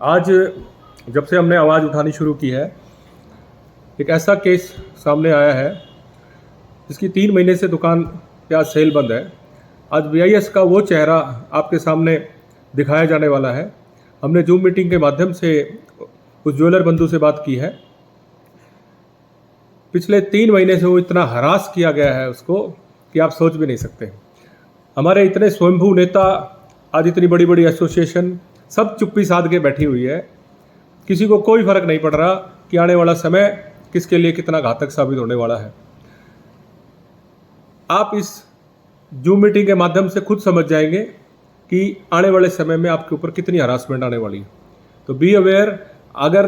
आज जब से हमने आवाज़ उठानी शुरू की है, एक ऐसा केस सामने आया है जिसकी 3 महीने से दुकान पे आज सेल बंद है। आज बीआईएस का वो चेहरा आपके सामने दिखाया जाने वाला है। हमने जूम मीटिंग के माध्यम से उस ज्वेलर बंधु से बात की है। पिछले 3 महीने से वो इतना हरास किया गया है उसको कि आप सोच भी नहीं सकते। हमारे इतने स्वयंभू नेता, आज इतनी बड़ी बड़ी एसोसिएशन सब चुप्पी साध के बैठी हुई है। किसी को कोई फर्क नहीं पड़ रहा कि आने वाला समय किसके लिए कितना घातक साबित होने वाला है। आप इस जूम मीटिंग के माध्यम से खुद समझ जाएंगे कि आने वाले समय में आपके ऊपर कितनी हरासमेंट आने वाली है। तो बी अवेयर, अगर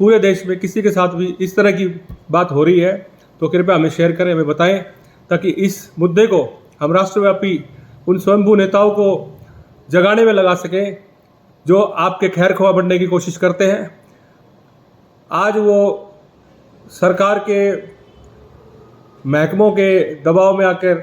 पूरे देश में किसी के साथ भी इस तरह की बात हो रही है तो कृपया हमें शेयर करें, हमें बताएं, ताकि इस मुद्दे को हम राष्ट्रव्यापी उन स्वयंभू नेताओं को जगाने में लगा सकें जो आपके खैर ख्वाह बनने की कोशिश करते हैं। आज वो सरकार के महकमों के दबाव में आकर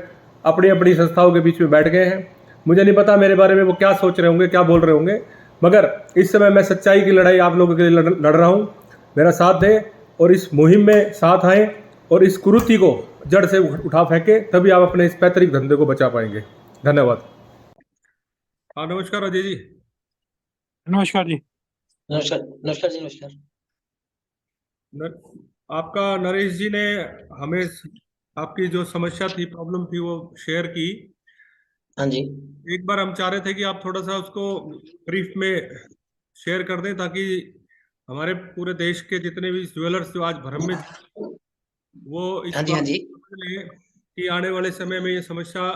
अपनी अपनी संस्थाओं के बीच में बैठ गए हैं। मुझे नहीं पता मेरे बारे में वो क्या सोच रहे होंगे, क्या बोल रहे होंगे, मगर इस समय मैं सच्चाई की लड़ाई आप लोगों के लिए लड़ रहा हूँ। मेरा साथ दें और इस मुहिम में साथ आएँ और इस कुरीति को जड़ से उठा फेंके, तभी आप अपने इस पैतृक धंधे को बचा पाएंगे। धन्यवाद। हाँ, नमस्कार अजय जी। नमस्कार जी। नमस्कार नमस्कार जी। नमस्कार। आपका नरेश जी ने हमें आपकी जो समस्या थी, प्रॉब्लम थी, वो शेयर की। हाँ जी। एक बार हम चाह रहे थे कि आप थोड़ा सा उसको ब्रीफ में शेयर कर दें, ताकि हमारे पूरे देश के जितने भी ज्वेलर्स जो आज भ्रम में, वो इस हाँ जी। बात हाँ जी। को समझ लें कि आने वाले समय में ये समस्या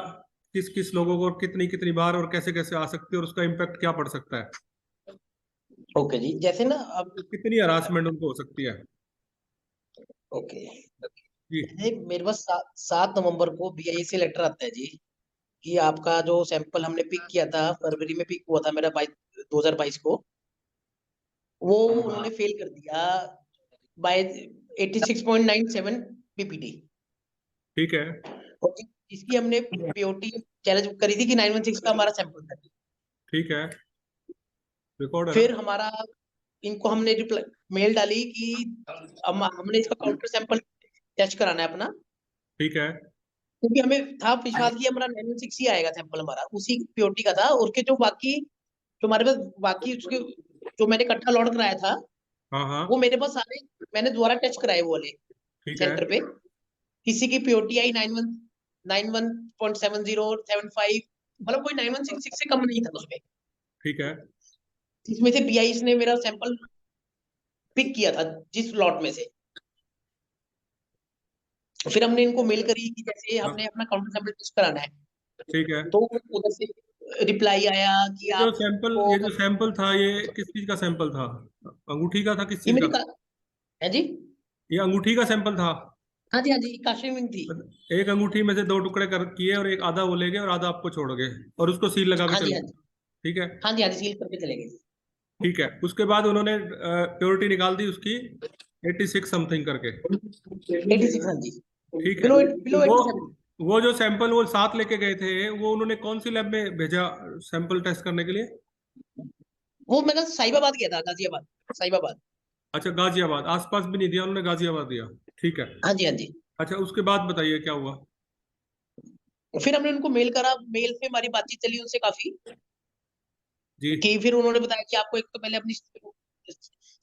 किस किस लोगों को कितनी कितनी बार और कैसे कैसे आ सकती है और उसका इम्पैक्ट क्या पड़ सकता है। ओके जी, जैसे ना अब कितनी हरासमेंट उनको हो सकती है। ओके जी मेरे पास 7 नवंबर को बीआईए से लेटर आता है जी कि आपका जो सैंपल हमने पिक किया था, फरवरी में पिक हुआ था मेरा 2022 को, वो उन्होंने फेल कर दिया बाय 86.97 पीपीटी। ठीक है। और इसकी हमने पीओटी चैलेंज करी थी कि 916 का हमारा सैंपल था। ठीक है, रिकॉर्ड है। फिर हमारा इनको हमने मेल डाली कि हमने इसका काउंटर सैंपल टेस्ट कराना है अपना, ठीक है। क्योंकि हमें था विश्वास कि हमारा 916 ही आएगा सैंपल, हमारा उसी प्योरिटी का था। उसके जो बाकी जो हमारे पास बाकी उसके जो मैंने इकट्ठा लॉट कराया था, हाँ हाँ। वो मेरे पास सारे मैंने दोबारा टेस्ट कराए वो वाले ठीक है। सेंटर पे। किसी की प्योरिटी आई 91.70 75, मतलब कोई 9166 से कम नहीं था उसमें। ठीक है। इसमें से बीआईएस ने मेरा सैंपल पिक किया था जिस लॉट में से। फिर हमने इनको मेल करी कि जैसे हमने अपना काउंटर सैंपल टेस्ट कराना है, ठीक है। तो उधर से रिप्लाई आया कि आपको ये जो सैंपल था, ये किस चीज का सैंपल था? अंगूठी का था, किस ये चीज मेरी का? है जी। ये अंगूठी का सैंपल था। हाँ जी। हाँ जी, काश्मीर थी। एक अंगूठी में से 2 टुकड़े कर किए और एक आधा वो ले गए और आधा आपको छोड़ गए और उसको सील लगा के हाँ जी। चले हाँ गए। जी। ठीक है। हाँ जी। हाँ जी, सील करके चले गए। ठीक है, उसके बाद उन्होंने प्योरिटी निकाल दी उसकी 86 समथिंग करके। 86। हाँ जी। ठीक है। बिलो वो 87। वो जो सैंपल वो साथ लेके गए थे, वो उन्होंने कौन सी लैब में भेजा सैंपल टेस्ट करने के लिए? वो मैंने साहिबाबाद किया था, गाजियाबाद, साहिबाबाद। अच्छा, गाजियाबाद। आसपास भी नहीं दिया उन्होंने, गाजियाबाद दिया। ठीक है। हाँ जी। हाँ जी। अच्छा, उसके बाद बताइए क्या हुआ। फिर हमने उनको मेल करा, मेल पे हमारी बातचीत चली उनसे काफी, जी कि फिर उन्होंने बताया कि आपको एक तो पहले अपनी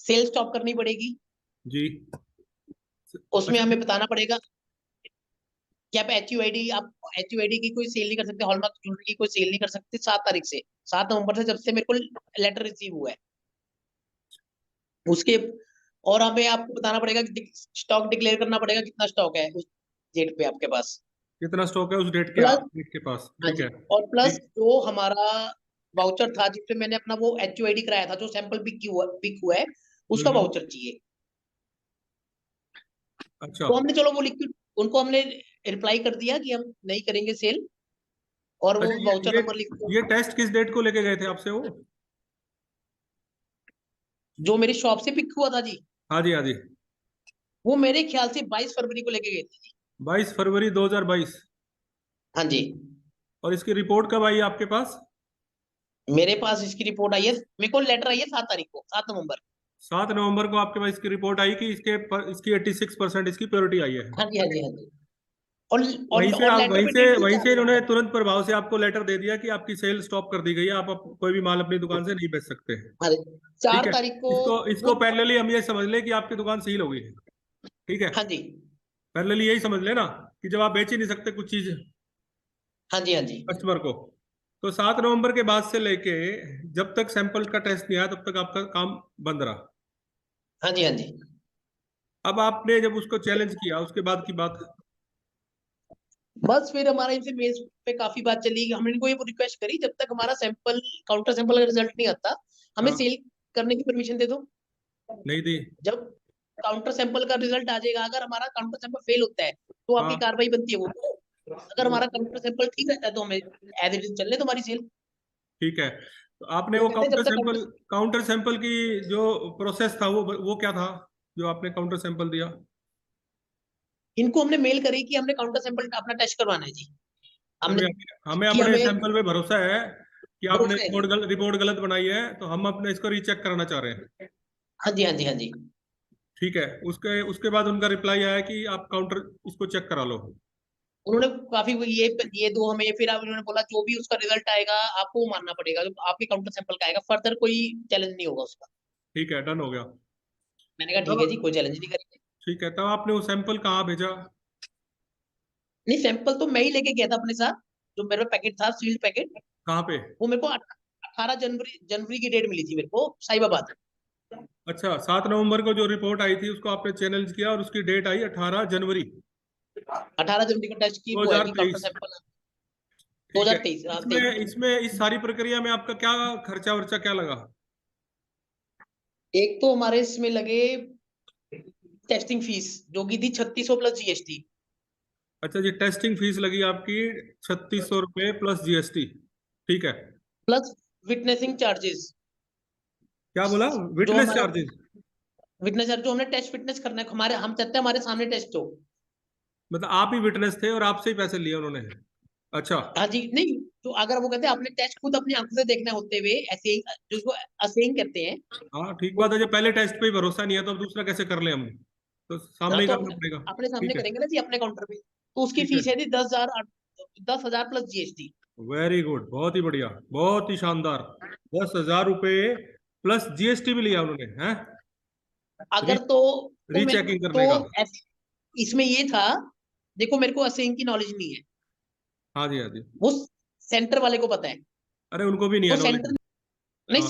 सेल स्टॉप करनी पड़ेगी। जी। उसमें अच्छा। हमें बताना पड़ेगा कि आप एचयूआईडी की कोई सेल नहीं कर सकते, हॉलमार्क ज्वेलरी की कोई सेल नहीं कर सकते 7 तारीख से, 7 नवंबर से, जब से मेरे को लेटर रिसीव हुआ है उसके। और हमें आपको बताना पड़ेगा कि स्टॉक डिक्लेयर करना पड़ेगा, कितना स्टॉक है उस डेट पे आपके पास। कितना स्टॉक है उस प्लस डेट के पास? हाँ ठीक जी, है। और प्लस ठीक। जो हमारा वाउचर था जिसपे मैंने अपना वो एचयूआईडी कराया था, जो सैंपल पिक हुआ है, उसका हम्म। वाउचर चाहिए। अच्छा। तो हमने चलो वो लिख के उनको हमने रिप्लाई कर दिया कि हम नहीं करेंगे सेल, और वो अच्छा, वाउचर नंबर लिख ये दिया। टेस्ट किस डेट को लेके गए थे आपसे वो? जो मेरी शॉप से पिक हुआ था जी, हाँ जी, हाँ जी। वो मेरे ख्याल से 22 फरवरी को लेके गए थे जी। 22 फरवरी 2022। हाँ जी। और इसकी रिपोर्ट कब आई आपके पास? मेरे पास इसकी रिपोर्ट आई है, मेरे को लेटर आई है 7 तारीख को, 7 नवंबर। 7 नवंबर को आपके पास इसकी रिपोर्ट आई कि इसकी 86% इसकी प्योरिटी आई है। हाँ जी, हाँ जी, हाँ जी। और और लेटर पे डेट थी वहीं 4 से इन्होंने नवंबर तुरंत प्रभाव से आपको लेटर दे दिया कि आपकी सेल स्टॉप कर दी गई है, आप कोई भी माल अपनी दुकान से नहीं बेच सकते। हाँ जी, ठीक 4 है, तारीख को इसको वो। इसको पैरेलली हम ये समझ लें कि आपकी दुकान सील हो गई है। ठीक है, हाँ जी, पैरेलली यही समझ लेना कि जब आप बेच ही नहीं सकते कुछ चीज हाँ जी, हाँ जी, कस्टमर को, तो 7 नवंबर के बाद से लेके जब तक सैंपल का टेस्ट नहीं आया तब तक आपका काम बंद रहा। हाँ जी, हाँ जी। अब आपने जब उसको चैलेंज किया उसके बाद की बात। बस फिर हमारा इनसे मेज पे काफी बात चली, हमने इनको ये रिक्वेस्ट करी, जब तक हमारा सैंपल, काउंटर सैंपल का रिजल्ट नहीं आता, हमें हाँ, सेल करने की परमिशन दे दो। नहीं दी। जब काउंटर सैंपल का रिजल्ट आ जाएगा, अगर हमारा काउंटर सैंपल फेल होता है तो आपकी हाँ, कार्रवाई बनती है वो तो। अगर हमारा काउंटर सैंपल ठीक रहता है तो हमें एज इट इज चलने दो हमारी सेल। ठीक है, तो आपने वो वो कहते हैं जब तक काउंटर सैंपल की जो प्रोसेस था वो क्या था जो आपने काउंटर सैंपल दिया? इनको हमने मेल करी कि हमने काउंटर सैंपल अपना टेस्ट करवाना है जी। हमने हमें हमें कि अपने हमें सैंपल पे भरोसा है कि आपने भरोसा है जी। रिपोर्ट गलत बनाई है, तो हम अपने इसको रीचेक कराना चाह रहे हैं। हाँ जी, हाँ जी, हाँ जी। ठीक है, उसके उसके बाद उनका रिप्लाई आया कि आप काउंटर इसको चेक करा लो। उन्होंने काफी ये दो हमें, फिर अब उन्होंने बोला जो भी उसका रिजल्ट आएगा आपको वो मानना पड़ेगा, जो आपके काउंटर सैंपल का आएगा, फर्दर कोई चैलेंज नहीं होगा उसका। ठीक है, डन हो गया। मैंने कहा ठीक है जी, तब कोई चैलेंज नहीं करेंगे। ठीक है, तब आपने वो सैंपल कहाँ भेजा? नहीं, सैंपल तो मैं ही लेके गया था अपने साथ, जो मेरे पैकेट था, सील्ड पैकेट। कहाँ पे? वो मेरे को 18 जनवरी की डेट मिली थी मेरे को, साहिबाबाद। अच्छा, 7 नवंबर को जो रिपोर्ट आई थी उसको आपने चैलेंज किया और उसकी डेट आई 18 जनवरी 18 जनवरी को टेस्ट की दो वो है हजार जी काउंटर तेईस सैंपल। ठीक है, 2023, हाँ इसमें 23। इसमें इस सारी प्रक्रिया में आपका क्या खर्चा वर्चा क्या लगा? एक तो हमारे इसमें लगे टेस्टिंग फीस, जो की थी 3600 प्लस जीएसटी। अच्छा जी, टेस्टिंग फीस लगी आपकी 3600 रुपये प्लस जीएसटी। ठीक है, प्लस विटनेसिंग चार्जेस, क्या बोला? जो विटनेस हमारा चार्जेस? विटनेस चार्ज, जो हमने टेस्ट फिटनेस करना है, हमारे हम चाहते हैं हमारे सामने टेस्ट हो। मतलब आप ही विटनेस थे और आपसे ही पैसे लिए उन्होंने? अच्छा। हाँ जी, नहीं, तो अगर वो कहते हैं आपने टेस्ट खुद अपनी आंखों से देखना होते हुए, ऐसे ही जिसको असेइंग कहते हैं। हाँ, ठीक वो बात है, जब पहले टेस्ट पे ही भरोसा नहीं है तो अब दूसरा कैसे कर ले हम? तो सामने हाँ, ही तो करना पड़ेगा। अपने सामने ठीक है, करेंगे ना जी, अपने काउंटर पे, तो उसकी ठीक है, फीस है जी 10,000 प्लस जीएसटी। वेरी गुड, बहुत ही बढ़िया, बहुत ही शानदार। 10,000 रुपये प्लस जीएसटी भी लिया उन्होंने, हैं? री अगर तो मैं रीचेकिंग तो करने का। इसमें ये था, देखो मेरे को असेइंग की नॉलेज नहीं है, हाँ जी, हाँ जी। वो सेंटर वाले को पता है। अरे उनको भी नहीं तो है नॉलेज। सेंटर, नहीं, हाँ,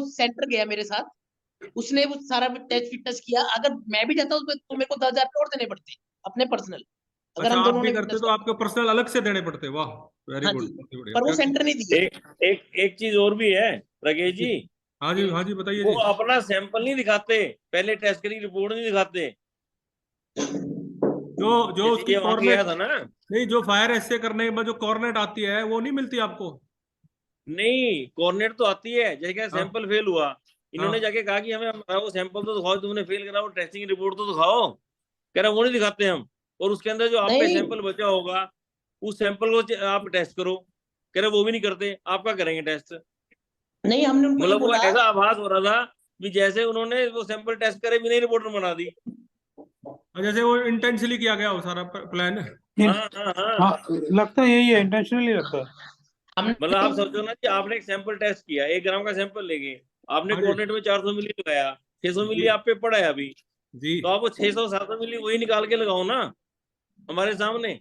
सेंटर गया मेरे साथ, उसने वो सारा टेस्ट फिटनेस किया। अगर मैं भी जाता तो मेरे को 10,000 और देने पड़ते अपने पर्सनल, अगर अच्छा, हम आप दोनों भी ने करते फिटनेस तो कर। आपको पर्सनल अलग से देने पड़ते? वाह, वेरी हाँ गुड, जी, बहुत ही बढ़िया। पर वो क्या सेंटर नहीं दिए। एक एक एक चीज और भी है राकेश जी। हाँ जी, हाँ जी, बताइए वो जी। अपना सैंपल नहीं दिखाते, पहले टेस्ट की रिपोर्ट नहीं दिखाते। जो जो जैसे उसकी ये वहां गया कॉर्नेट, था ना। नहीं, जो फायर ऐसे करने के बाद जो कॉर्नेट आती है वो नहीं मिलती आपको? नहीं, कोऑर्डिनेट तो आती है, जैसे क्या हाँ, सैंपल फेल हुआ, इन्होंने हाँ, जाके कहा कि हमें हमारा वो सैंपल तो दिखाओ, तुमने फेल करा, वो टेस्टिंग रिपोर्ट तो दिखाओ। कह रहा वो नहीं दिखाते हम। और उसके अंदर जो आप पे नहीं, सैंपल बचा होगा, उस सैंपल को आप टेस्ट करो। कह रहे वो भी नहीं करते, आपका करेंगे टेस्ट। नहीं, हमने उनको ये मतलब वो बोला। ऐसा आभास हो रहा था कि जैसे उन्होंने वो सैंपल टेस्ट करे बिना रिपोर्ट बना दी। और जैसे वो इंटेंशनली किया गया वो सारा प्लान। हाँ हाँ हाँ। हाँ, लगता है यही है, इंटेंशनली लगता है। मतलब हमने आप समझो ना कि आपने एक सैंपल टेस्ट किया, 1 ग्राम का सैंपल लेके, आपने हाँ जी, कोऑर्डिनेट में 400 मिली लगाया, 600 जी, मिली आप पे पड़ा है अभी, जी। तो आप वो 600 700 मिली वही निकाल के लगाओ ना हमारे सामने।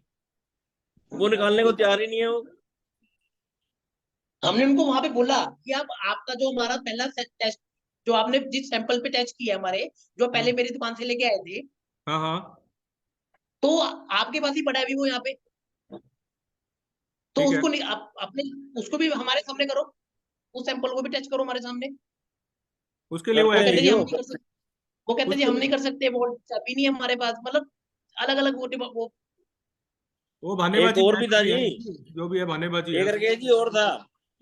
वो निकालने को तैयार ही नहीं है वो। हमने उनको वहां पे बोला कि आप आपका जो हमारा पहला टेस्ट, जो आपने जिस सैंपल पे टेस्ट किया हमारे, जो पहले हाँ, मेरी दुकान से लेके आए थे, हाँ, हाँ, तो आपके पास ही पड़ा है अभी वो यहाँ पे। तो ठीक है, उसको नहीं, आप अपने उसको भी हमारे सामने करो, उस सैंपल को भी टेस्ट करो हमारे सामने। उसके लिए वो करते वो हैं कहते जी जी हम वो। नहीं कर सकते, वो कहते जी उसके हम नहीं लिए कर सकते, वो अभी नहीं है हमारे पास, मतलब अलग अलग वो। वो एक भानेबाजी और है भी जो था भी जी, है, जो भी है भानेबाजी है। एक रकेश जी और था।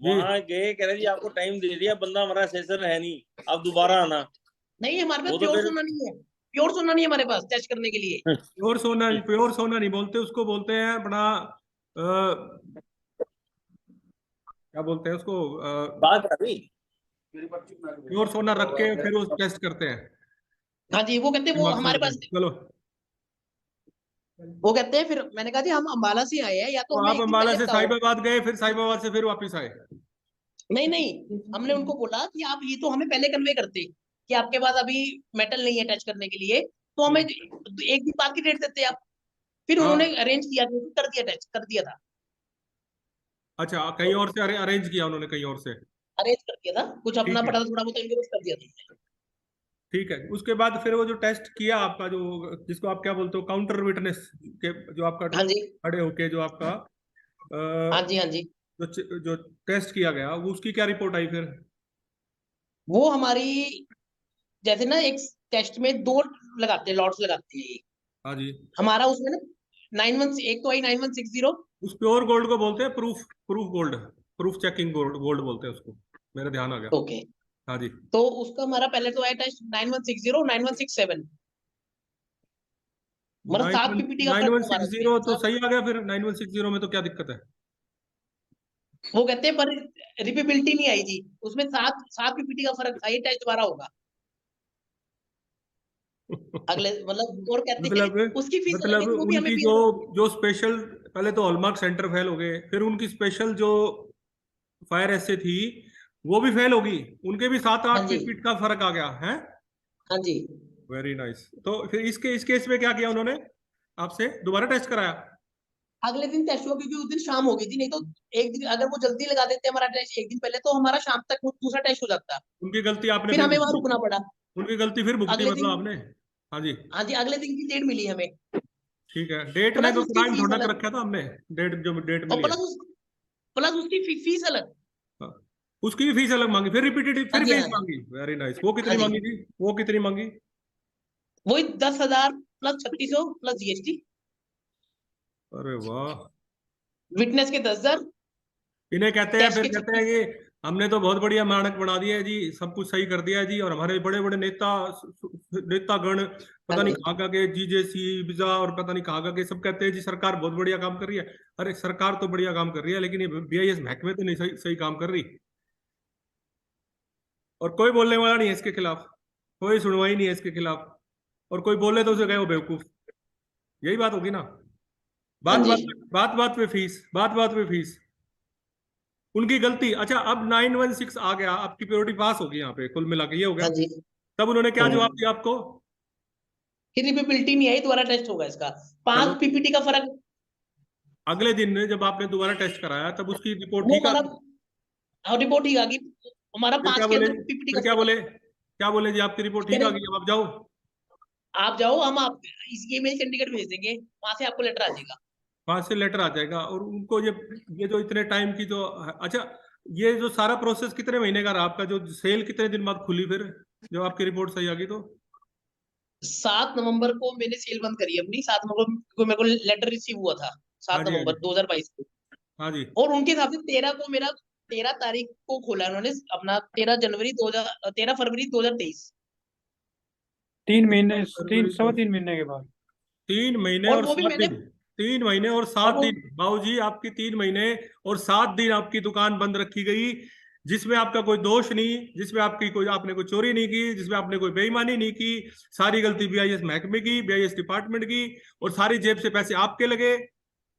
जी, वहां गए, कह रहे जी आपको टाइम दे दिया, बंदा हमारा सेशन है नहीं, आप दोबारा आना। नहीं, हमारे पास वो तो प्योर फिर सोना नहीं है, प्योर सोना नहीं है हमारे पास टेस्ट करने के लिए। प्योर सोना नहीं बोलते उसको, बोलते हैं अपना क्या बोलते हैं उसको, बात अभी प्योर सोना रख के फिर वो टेस्ट करते हैं। हाँ जी, वो कहते हैं वो दिमाग हमारे खोल के। पास, चलो, वो कहते हैं, फिर मैंने कहा जी हम अंबाला से आए हैं, या तो तो हमें आप एक दिन अम्बाला पहले से बताओ। साहिबाबाद गए, फिर साहिबाबाद से फिर वापस आए। नहीं नहीं, हमने उनको बोला कि आप ये तो हमें पहले कन्वे करते कि आपके पास अभी मेटल नहीं है अटैच करने के लिए, तो हमें एक दिन बाद की डेट देते आप। फिर हाँ, उन्होंने अरेंज किया, कर दिया, अटैच कर दिया था, अच्छा, कहीं और से अरेंज किया उन्होंने, कहीं और से। अरेंज कर दिया था, कुछ अपना ठीक है, पड़ा था थोड़ा बहुत, इनके कुछ कर दिया था। ठीक है। उसके बाद फिर वो जो टेस्ट किया आपका, जो जिसको आप क्या बोलते हो, काउंटर विटनेस के, जो आपका हाँ जी, खड़े होके जो आपका हाँ जी, हाँ जी। जो टेस्ट किया गया, वो उसकी क्या रिपोर्ट आई फिर? वो हमारी, जैसे ना एक टेस्ट में दो लगाते हैं, लॉट्स लगाते हैं ये, हाँ जी। हमारा उसमें ना 91, एक तो आई 9160। उस प्योर गोल्ड को बोलते हैं proof, proof gold, proof checking gold, gold बोलते हैं उसको। मेरे ध्यान आ गया। ओके, हाँ जी। तो उसका हमारा पहले तो आया टेस्ट 9160, 9167, मतलब 7 पीपीटी का नाइन फर्क वन था हमारा सिक्स उसमें, जीरो तो 7। सही आ गया फिर। 9160 में तो क्या दिक्कत है? वो कहते हैं पर रिपीबिलिटी नहीं आई जी, उसमें 7 पीपीटी का फर्क था, ये टेस्ट दोबारा होगा अगले, मतलब, और कहते हैं मतलब, उसकी फीस अलग मतलब है जी, वो भी हमें उनकी फीस जो करनी है। जो स्पेशल, पहले तो हॉलमार्क सेंटर फेल हो गए, फिर उनकी स्पेशल जो फायर एसए थी वो भी फेल होगी। उनके भी सात हाँ आठ जी, फीट का फर्क आ गया है। हाँ जी। Very nice. तो फिर इस केस में क्या किया उन्होंने? आपसे दोबारा टेस्ट कराया? अगले दिन टेस्ट हुआ, क्योंकि उस दिन शाम हो गई थी, नहीं तो एक दिन अगर वो जल्दी लगा देते हमारा टेस्ट एक दिन पहले, तो हमारा शाम तक वो दूसरा टेस्ट हो जाता। उनकी गलती आपने फिर फिर हमें वहां भुगती? रुकना पड़ा। उनकी गलती फिर भुगती अगले मतलब दिन, आपने? हाँ जी। हाँ जी, अगले दिन की डेट मिली हमें, ठीक है, डेट ने प्लस तो उसकी टाइम फीस थोड़ा कर अलग, रखा था हमने। डेट, जो डेट और मिली है। प्लस उसकी फीस अलग। हाँ। उसकी भी फीस अलग मांगी, फिर रिपीटेड हाँ फिर जी, फीस हाँ जी, मांगी। Very nice. वो हाँ कितनी जी। मांगी थी? वो कितनी मांगी? वही 10,000 प्लस 3600 प्लस जीएसटी, अरे वाह। विटनेस के 10,000, इन्हें कहते हैं, टेस्ट फिर के कहते हैं 36। कि हमने तो बहुत बढ़िया मानक बना दिया है जी, सब कुछ सही कर दिया है जी, और हमारे बड़े बड़े नेतागण, हाँ पता नहीं जी, कहाँ कहाँ के, जीजेसी विजा और पता नहीं कहाँ कहाँ के, सब कहते हैं जी सरकार बहुत बढ़िया काम कर रही है। अरे सरकार तो बढ़िया काम कर रही है, लेकिन ये बीआईएस महकमे तो नहीं सही सही काम कर रही। और कोई बोलने वाला नहीं है इसके खिलाफ, कोई सुनवाई नहीं है इसके खिलाफ, और कोई बोले तो उसे कहे वो बेवकूफ। यही बात होगी ना। हाँ बात जी, बात बात बात पे फीस, बात बात पे फीस। उनकी गलती। अच्छा, अब 916 आ गया, आपकी प्योरिटी पास होगी यहाँ पे, कुल मिला के ये हो गया। हाँ जी। तब उन्होंने क्या जवाब हम्म। दिया आपको? फिर रिपीबिलिटी नहीं आई, दोबारा टेस्ट होगा इसका, चलो, 5 पीपीटी का फर्क। अगले दिन जब आपने दोबारा टेस्ट कराया, तब उसकी रिपोर्ट वो ठीक आ हमारा, गई? रिपोर्ट ही आ गई, हमारा फिर क्या 5 के बोले? अंदर पीपीटी का फिर क्या फर्क बोले? क्या बोले जी? आपकी रिपोर्ट कह ठीक आ गई, रहे, अब आप जाओ। आप जाओ, हम आप इसकी मेल चंडीगढ़ भेज देंगे, वहां से आपको लेटर आ जाएगा। वहां से लेटर आ जाएगा, और उनको ये जो इतने टाइम की जो, अच्छा, ये जो सारा प्रोसेस कितने महीने का रहा आपका? जो सेल कितने दिन बाद खुली फिर, जब आपकी रिपोर्ट सही आ गई तो? 7 नवंबर को मैंने सेल बंद करी अपनी, 7 नवंबर को मेरे को लेटर रिसीव हुआ था, हाँ सात जी, हाँ जी, नवंबर 2022 को। हाँ जी। और उनके हिसाब से 13 को मेरा, 13 तारीख को खोला है उन्होंने अपना, 13 जनवरी 2000, 13 फरवरी 2023। 3 महीने, तीन फरवरी सवा तो 3 महीने के बाद। 3 महीने और और वो भी सात मैंने, दिन 3 महीने और और सात वो, दिन बाबूजी, आपकी 3 महीने और 7 दिन आपकी दुकान बंद रखी गई, जिसमें आपका कोई दोष नहीं, जिसमें आपकी कोई, आपने कोई चोरी नहीं की, जिसमें आपने कोई बेईमानी नहीं की। सारी गलती बीआईएस महकमे की, बीआईएस डिपार्टमेंट की, और सारी जेब से पैसे आपके लगे।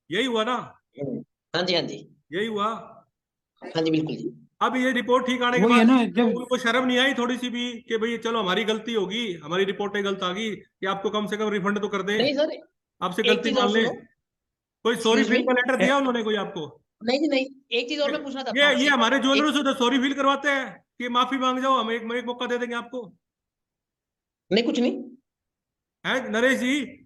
यही हुआ ना? हाँ जी, हाँ जी, यही हुआ। हाँ जी, बिल्कुल जी। अब ये रिपोर्ट ठीक आने के वही है बाद ना, तो जब उनको शर्म नहीं आई थोड़ी सी भी कि भाई चलो हमारी गलती होगी, हमारी रिपोर्टें गलत आ गई, कि आपको कम से कम रिफंड तो कर दें, नहीं सर, आपसे एक गलती चीज और मान लें? सुनो, कोई सॉरी एक्सक्यूज मी। फील का लेटर दिया उन्होंने कोई आपको? नहीं जी नहीं, एक चीज और मैं पूछना चाहता हूँ ये आपसे। हमारे ज्वेलरों एक, से तो सॉरी फील करवाते हैं कि माफी मांग जाओ, हम एक मौका दे देंगे आपको। नहीं कुछ नहीं। है नरेश जी?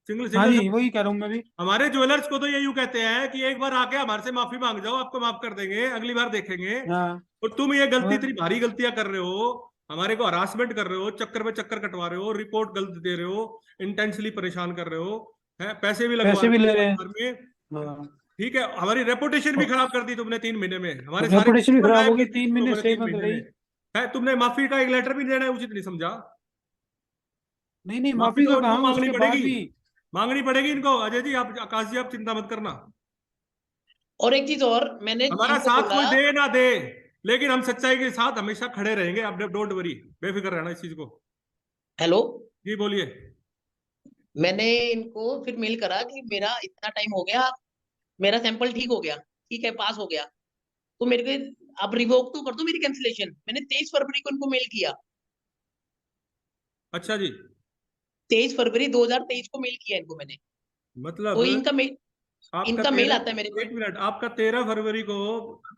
सिंगल हाँ सिंगल जी, वही कह रहा हूँ मैं भी। हमारे ज्वेलर्स को तो ये यूं कहते हैं कि एक बार आके हमारे से माफी मांग जाओ, आपको माफ कर देंगे, अगली बार देखेंगे। हाँ। और तुम ये गलती, और इतनी भारी गलतियां कर रहे हो, हमारे को हरासमेंट कर रहे हो, चक्कर पे चक्कर कटवा रहे हो, रिपोर्ट गलत दे रहे हो, इंटेंशनली परेशान कर रहे हो, है, पैसे भी लगवा पैसे भी रहे ले हो रहे हैं। बार में। हाँ, ठीक है, हमारी रेपुटेशन भी खराब कर दी तुमने 3 महीने में, हमारे सारे रेपुटेशन भी कस्टमर खराब गायब होगी, कर दिए तीन तुम महीने लोगों ने सेल तीन बंद महीने में रही। है, तुमने माफी का एक लेटर भी देना है, उचित नहीं समझा? नहीं नहीं, माफी माफी का तो इनको कहाँ, मांगनी उसके बाद पड़ेगी, भी। मांगनी पड़ेगी इनको। अजय जी, आप, आकाश जी, आप चिंता मत करना। और एक चीज और मैंने हमारा इनको साथ बोला, कोई दे ना दे, लेकिन हम सच्चाई के साथ हमेशा खड़े रहेंगे। आप डोंट वरी, बेफिक्र रहना इस चीज को। हेलो, जी बोलिए। मैंने इनको फिर मेल करा कि मेरा इतना टाइम हो गया, मेरा सैंपल ठीक हो गया, ठीक है, पास हो गया, तो मेरे को आप रिवोक तो कर दो मेरी कैंसिलेशन। मैंने 23 फरवरी को इनको मेल किया, अच्छा जी, 23 फरवरी 2023 को मेल किया इनको मैंने। मतलब तो इनका मेल, आपका इनका मेल 13, आता है मेरे एक पास मिनट, आपका 13 फरवरी को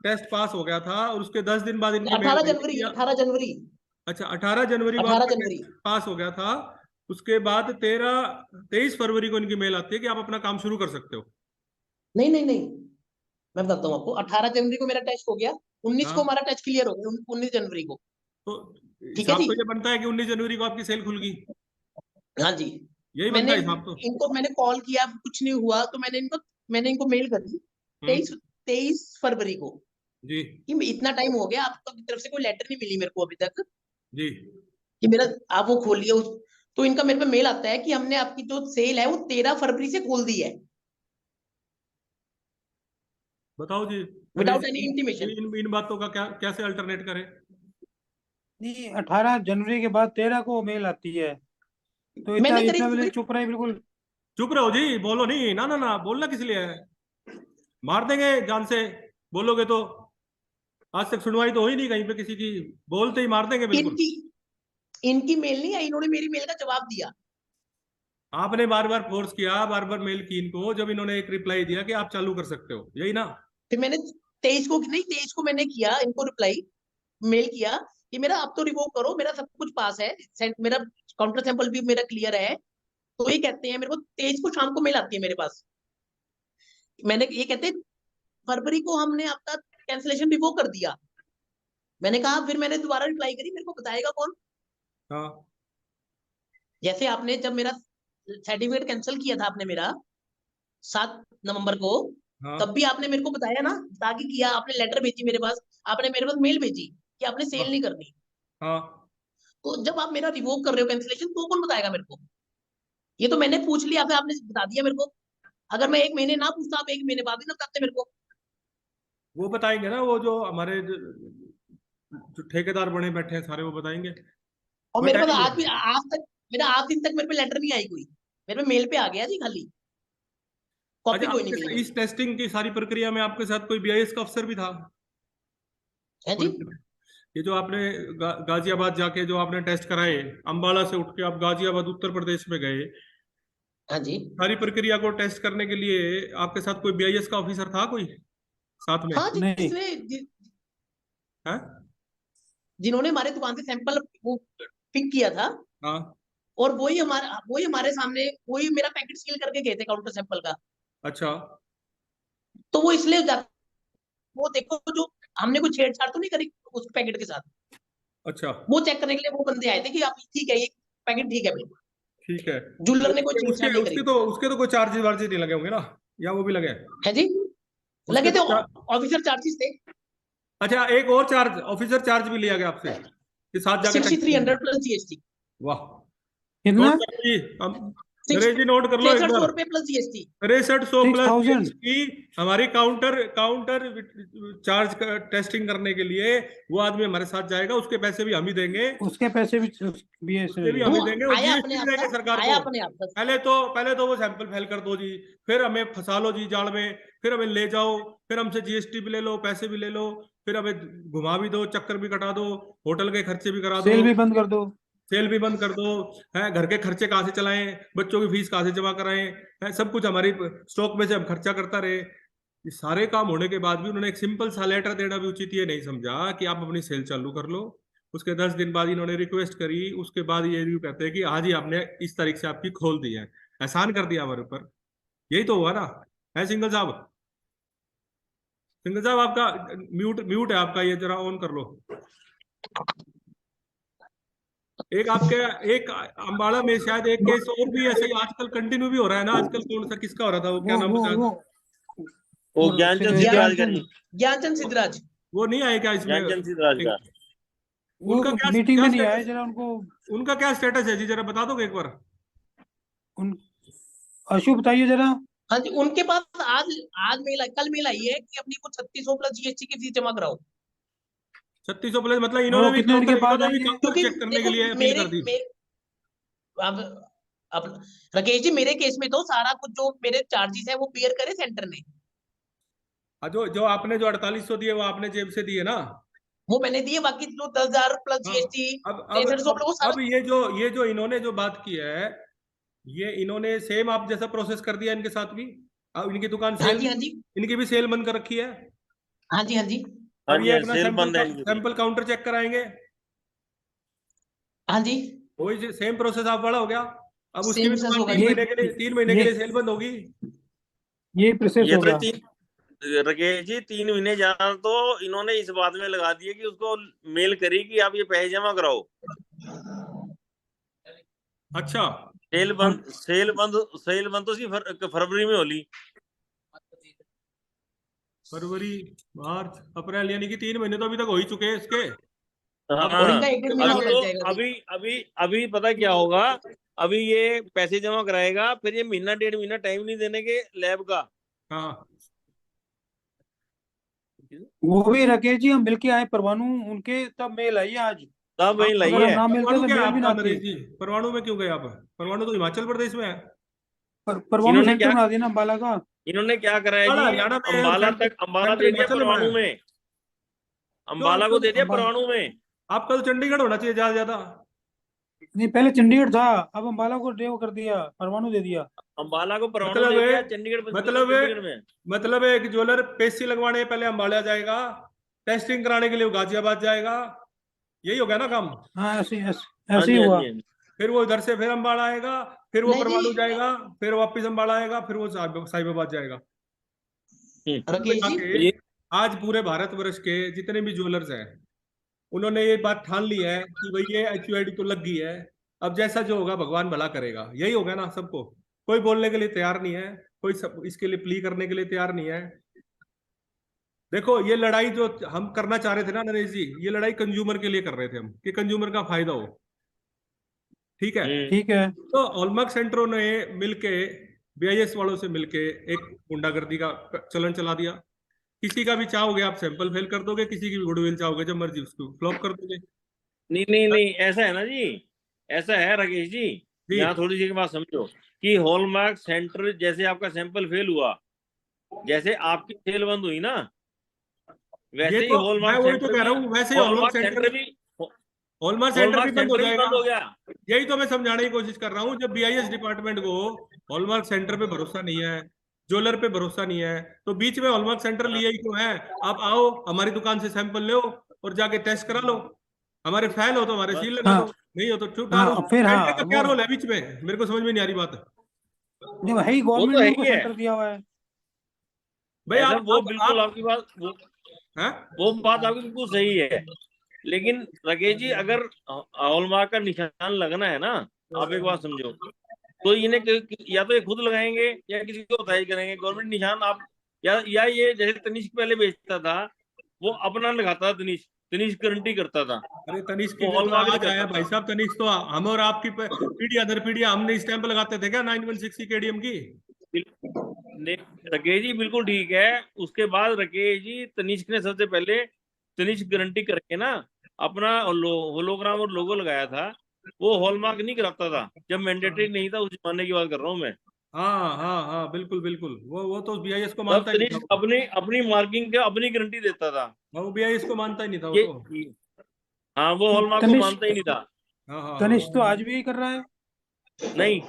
टेस्ट पास हो गया था और उसके 10 दिन बाद इनकी मेल 18 आई थी जनवरी, या? 18 जनवरी, अच्छा, 18 जनवरी को 18 आपका जनवरी। टेस्ट पास हो गया था। उसके बाद 23 फरवरी को इनकी मेल आती है कि आप अपना काम शुरू कर सकते हो। नहीं नहीं नहीं, मैं बताता हूँ आपको, 18 जनवरी को मेरा टेस्ट हो गया, 19 को हाँ, हमारा टेस्ट क्लियर हो गया, 19 जनवरी को। तो ठीक है हिसाब जी, तो ये बनता है कि 19 जनवरी को आपकी सेल खुल गई। हाँ जी। यही बनता मैंने है हिसाब तो। इनको मैंने कॉल किया, कुछ नहीं हुआ, तो मैंने इनको मेल करी हम्म। 23 फरवरी को जी कि इतना टाइम हो गया, आपकी तरफ से कोई लेटर नहीं मिली मेरे को अभी तक जी। कि मेरा आप वो खोलिए तो इनका मेरे पे मेल आता है कि हमने आपकी जो सेल है वो 13 फरवरी से खोल दी है, बताओ जी, फिर विदाउट एनी इंटीमेशन। इन बातों का क्या कैसे अल्टरनेट करें? नहीं, 18 जनवरी के बाद 13 को मेल आती है, तो इतना मैंने करी इतना पहले चुप रहे बिल्कुल। चुप रहो जी, बोलो नहीं, ना ना ना, बोलना किस लिए है? मार देंगे जान से बोलोगे तो। आज तक सुनवाई तो हुई नहीं कहीं पे किसी की, बोलते ही मार देंगे बिल्कुल। इनकी इनकी मेल नहीं आई, इन्होंने मेरी मेल का जवाब दिया। आपने बार बार फोर्स किया, बार बार मेल की इनको, जब इन्होंने एक रिप्लाई दिया कि आप चालू कर सकते हो, यही ना? फिर मैंने 23 को मैंने किया इनको रिप्लाई, मेल किया कि मेरा अब तो रिवोक करो, मेरा सब कुछ पास है, मेरा काउंटर सैंपल भी मेरा क्लियर है। तो ये कहते हैं मेरे को 23 को शाम को मेल आती है मेरे पास, मैंने ये कहते हैं फरवरी को हमने आपका कैंसिलेशन रिवोक कर दिया। मैंने कहा, फिर मैंने दोबारा रिप्लाई करी, मेरे को बताएगा कौन? हाँ जैसे आपने जब मेरा सर्टिफिकेट कैंसिल किया था आपने मेरा 7 नवंबर को, हाँ तब भी आपने मेरे को बताया ना, ताकि किया आपने, लेटर भेजी मेरे पास, आपने मेरे पास मेल भेजी कि आपने सेल नहीं करनी। हाँ। तो जब आप मेरा रिवोक कर रहे हो कैंसिलेशन, तो कौन बताएगा मेरे को? ये तो मैंने पूछ लिया, फिर आपने बता दिया मेरे को। अगर मैं 1 महीने ना पूछता, आप 1 महीने बाद ही ना बताते मेरे को। वो बताएंगे ना, वो जो हमारे जो ठेकेदार बने बैठे हैं सारे, वो बताएंगे। और मेरे पास बताएंगे। आज दिन तक मेरे पे लेटर नहीं आई कोई, मेरे पे मेल पे आ गया जी खाली, अच्छा, कॉपी कोई नहीं आपके मिली साथ मेरे इस को। टेस्टिंग की सारी प्रक्रिया में आपके साथ कोई बीआईएस का अफसर भी था? है जी, पूरी, ये जो आपने गाजियाबाद जाके जो आपने टेस्ट कराए, अंबाला से उठ के आप गाजियाबाद उत्तर प्रदेश में गए, हाँ जी, सारी प्रक्रिया को टेस्ट करने के लिए आपके साथ कोई बीआईएस का ऑफिसर था कोई साथ में? हाँ जी, नहीं, है? जिन्होंने हमारे दुकान से सैंपल वो पिक किया था, हाँ। और वही हमारे सामने, वही मेरा पैकेट सील करके गए थे काउंटर सैंपल का। अच्छा तो वो इसलिए वो देखो, जो हमने कोई छेड़छाड़ तो नहीं करी उस पैकेट के साथ, अच्छा। वो चेक करने के लिए वो बंदे आए थे कि आप ठीक है, ये पैकेट ठीक है बिल्कुल, ठीक है। तो जूलर ने कोई उसके छेड़छाड़ नहीं करी। उसके तो कोई चार्जेस वार्जेस नहीं लगे होंगे ना, या वो भी लगे हैं? है जी, उसके लगे थे, तो ऑफिसर चार्जेस थे, अच्छा, एक और चार्ज, ऑफिसर चार्ज भी लिया गया आपसे कि साथ जाके टेस्ट करेंगे? 6300 प्लस जीएसटी, वाह। कितना? नोट कर ली नरेश जी, नोट कर लो एक 6300 बार। रुपए प्लस जीएसटी। 6300 प्लस 6000? जीएसटी हमारी काउंटर काउंटर चार्ज टेस्टिंग करने के लिए। वो आदमी हमारे साथ जाएगा, उसके पैसे भी हम ही देंगे, उसके पैसे भी उसके भी बीएसएनएल? हम वो ही देंगे, और आया अपने जीएसटी आप भी देंगे सर, सरकार आया को। अपने आप सर। पहले तो वो सैंपल फेल कर दो जी, फिर हमें फंसा लो जी जाल में, फिर हमें ले जाओ, फिर हमसे जीएसटी भी ले लो, पैसे भी ले लो, फिर हमें घुमा भी दो, चक्कर भी कटा दो, होटल के खर्चे भी करा दो, सेल भी बंद कर दो। सेल भी बंद कर दो, है घर के खर्चे कहाँ से चलाएं, बच्चों की फीस कहाँ से जमा कराएं, है सब कुछ हमारी स्टॉक में से हम खर्चा करता रहे। ये सारे काम होने के बाद भी उन्होंने एक सिंपल सा लेटर देना भी उचित ये नहीं समझा कि आप अपनी सेल चालू कर लो। उसके 10 दिन बाद इन्होंने रिक्वेस्ट करी, उसके बाद ये यूँ कहते हैं कि आज ही आपने इस तारीख से आपकी खोल दी है, एहसान कर दिया हमारे ऊपर। यही तो हुआ ना? है सिंगल साहब? सिंगल साहब आपका म्यूट म्यूट है आपका, ये जरा ऑन कर लो। एक आपके एक अंबाला में शायद एक केस और भी ऐसे ही आजकल कंटिन्यू भी हो रहा है ना आजकल, कौन सा किसका हो रहा था वो, क्या वो नाम वो बताया वो था? वो ज्ञानचंद सिद्धराज का ज्ञानचंद, जी, ज्ञानचंद सिद्धराज, वो नहीं आए क्या इसमें? ज्ञानचंद सिद्धराज का। वो उनका क्या मीटिंग क्या में नहीं आए, स्टेटस, जरा उनको उनका क्या स्टेटस है जी, जरा बता दोगे एक बार? उन अशु बताइए जरा। हाँ जी, उनके पास आज आज मेल आई, कल मेल आई है कि अपनी को 3600 प्लस जीएसटी की फीस जमा कराओ। 3600 प्लस मतलब वो इन्होंने भी कितने दिन के बाद इन्होंने आई भी है? काउंटर क्योंकि चेक करने के देखो लिए अपील मेरे कर दी। मेरे अब अब राकेश जी, मेरे केस में तो सारा कुछ जो मेरे चार्जेस है वो बेयर करे सेंटर ने। जो जो आपने जो 4800 दिए वो आपने जेब से दिए ना। वो मैंने दिए, बाकी जो 10,000 प्लस हाँ। जीएसटी अब 6300 वो सारा। अब ये जो इन्होंने जो बात की है, ये इन्होंने सेम आप जैसा प्रोसेस कर दिया इनके साथ भी। अब इनकी दुकान हाँ सेल, जी, हाँ जी, इनकी भी सेल बंद कर रखी है। हाँ जी, हाँ जी, हाँ अब जी, ये हाँ, अपना सेल बंद है इनकी भी। सैंपल काउंटर चेक कराएंगे। हाँ जी, वही सेम प्रोसेस आप वाला हो गया। अब उसकी सेम भी प्रोसेस दुकान होगा ये 3 महीने के ये लिए सेल बंद होगी। ये प्रोसेस ये हो तो गया। 3 राकेश जी 3 महीने जाना तो इन्होंने इस बात में लगा दिया कि उसको मेल करी कि आप ये पैसे जमा कराओ। अच्छा। सेल बंद तो उसकी फरवरी में होली। फरवरी, मार्च, अप्रैल, यानी कि 3 महीने तो अभी तक हो ही चुके हैं इसके। अब और हाँ, इनका 1.5 महीना अभी और लग तो जाएगा अभी। अभी पता क्या होगा। अभी ये पैसे जमा कराएगा, फिर ये महीना 1.5 महीना टाइम नहीं देने के लैब का। हाँ। वो भी राकेश जी हम मिलके आए परवाणु, उनके तब मेल आई है आज। तब वही लाई अगर हम है। ना मिलते परवाणु तो क्या है मेल भी ना आपका आती। नरेश जी? परवाणु में क्यों गए आप? परवाणु तो हिमाचल प्रदेश में है। परवाणु इन्होंने सेंटर क्या बना दिया ना अम्बाला का। इन्होंने क्या करा है बड़ा जी। हरियाणा में है और अंबाला सेंटर तक, अंबाला सेंटर दे दिया हिमाचल में बना परवाणु है। में। क्यों अंबाला को आपका दे दिया अम्बाला परवाणु में। आपका तो चंडीगढ़ होना चाहिए ज्यादा ज्यादा। नहीं, पहले चंडीगढ़ था, अब अम्बाला को वो कर दिया, परवाणु दे दिया। अंबाला को परवाणु मतलब दे है दिया, चंडीगढ़ पंचकुला मतलब है चंडीगढ़ में। मतलब है एक ज्वेलर पेस्ट्री लगवाने पहले अम्बाला जाएगा, टेस्टिंग कराने के लिए वो गाजियाबाद जाएगा। यही हो गया ना काम। हाँ, हाँ ऐसे ही जी, हाँ हुआ। जी, हाँ जी। फिर वो इधर से फिर अम्बाला आएगा, फिर वो नहीं जी, परवाणु जाएगा, फिर वापिस अम्बाला आएगा, फिर वो साहिबाबाद जाएगा। कुल राकेश मिला जी, के ये आज पूरे भारतवर्ष के जितने भी ज्वेलर्स हैं, उन्होंने ये बात ठान ली है कि भाई ये HUID तो लग गई है। अब जैसा जो होगा भगवान भला करेगा, यही होगा ना सबको। कोई बोलने के लिए तैयार नहीं है, कोई इसके लिए प्ली करने के लिए तैयार नहीं है। देखो ये लड़ाई जो हम करना चाह रहे थे ना नरेश जी, ये लड़ाई कंज्यूमर के लिए कर रहे थे हम, कि कंज्यूमर का फायदा हो। ठीक है। हम्म। ठीक है। तो हॉलमार्क सेंटरों ने मिलके, BIS वालों से मिलके एक गुंडागर्दी का चलन चला दिया। किसी का भी चाहोगे आप सैंपल फेल कर दोगे, किसी की भी गुडविल चाहोगे जब मर्जी उसको फ्लॉप कर दोगे। नहीं नहीं नहीं, ऐसा है ना जी। ऐसा है राकेश जी। जी। यहाँ थोड़ी सी बात समझो कि हॉलमार्क सेंटर जैसे आपका सैंपल फेल हुआ, जैसे आपकी सेल बंद हुई ना, ये वैसे ही तो मैं वही तो कह रहा हूँ, वैसे ही हॉलमार्क सेंटर भी हॉलमार्क बंद हो सेंटर भी जाएगा। बंद हो गया। यही तो मैं समझाने की कोशिश कर रहा हूँ, जब BIS डिपार्टमेंट को हॉलमार्क सेंटर पे भरोसा नहीं है, ज्वेलर पे भरोसा नहीं है, तो बीच में हॉलमार्क सेंटर हाँ, लिया ही क्यों है? आप आओ हमारी दुकान से सैंपल लो और जाके टेस्ट करा लो। हमारे फेल हो तो हमारे बस। सील लगा दो, हाँ नहीं हो तो छुटा। उस हाँ, फिर सेंटर हाँ का क्या वो रोल है बीच में? मेरे को समझ में नहीं आ रही बात। जब है ही, वो गवर्नमेंट तो ने है उनको ही है। सेंटर दिया हुआ है। भाई ऐसा वो आप बिल्कुल आप आपकी बात हैं? वो बात आपकी बिल्कुल सही है। लेकिन राकेश जी, अगर हॉलमार्क का निशान लगना है ना, आप एक बात समझो, तो इन्हें या तो ये खुद लगाएंगे या किसी को बताई करेंगे गवर्नमेंट निशान। आप या ये जैसे तनिष्क पहले बेचता था, वो अपना लगाता था, तनिष्क तनिष्क गारंटी करता था, अरे तनिष्क की वो तो हॉलमार्क नहीं आज आया करता भाई था। साहब। तनिष्क तो हम और आपकी पीढ़ी दर पीढ़ी हमने स्टैंप लगाते थे क्या 9160 KDM की? ने- राकेश जी बिल्कुल ठीक है। उसके बाद राकेश जी तनिष्क ने सबसे पहले तनिष्क गारंटी करके ना अपना होलोग्राम और लोगो लगाया था। वो हॉलमार्क नहीं कराता था, जब मैंडेटरी नहीं था, उस जमाने की बात कर रहा हूँ मैं। हाँ हाँ हाँ, बिल्कुल बिल्कुल, वो तो BIS को तब मानता ही नहीं था तनिष्क वो। अपनी अपनी मार्किंग का अपनी गारंटी देता था। वो BIS को मानता ही नहीं था वो ये तो। हाँ, वो हॉलमार्क को मानता ही तनिष्क नहीं था। हाँ हाँ तनिष्क तो हाँ। आज भी यही कर रहा है। नहीं,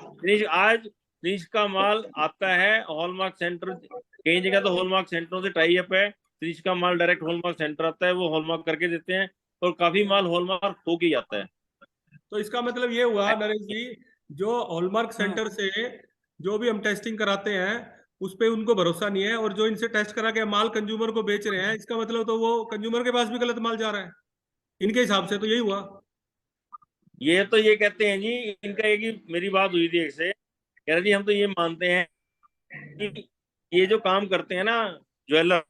तनिष्क का माल आता है हॉलमार्क सेंटर। कई जगह तो हॉलमार्क सेंटरों से टाई अप है, तनिष्क का माल डायरेक्ट हॉलमार्क सेंटर आता है, वो हॉलमार्क करके देते हैं। और काफी माल हॉलमार्क होके ही आता है। तो इसका मतलब ये हुआ नरेश जी, जो हॉलमार्क हाँ, सेंटर से जो भी हम टेस्टिंग कराते हैं उस पे उनको भरोसा नहीं है, और जो इनसे टेस्ट करा के माल कंज्यूमर को बेच रहे हैं, इसका मतलब तो वो कंज्यूमर के पास भी गलत माल जा रहा है। इनके हिसाब से तो यही हुआ। ये तो ये कहते हैं जी, इनका एक ही मेरी बात हुई थी एक से, कह रहे जी हम तो ये मानते हैं कि ये जो काम करते हैं ना ज्वेलर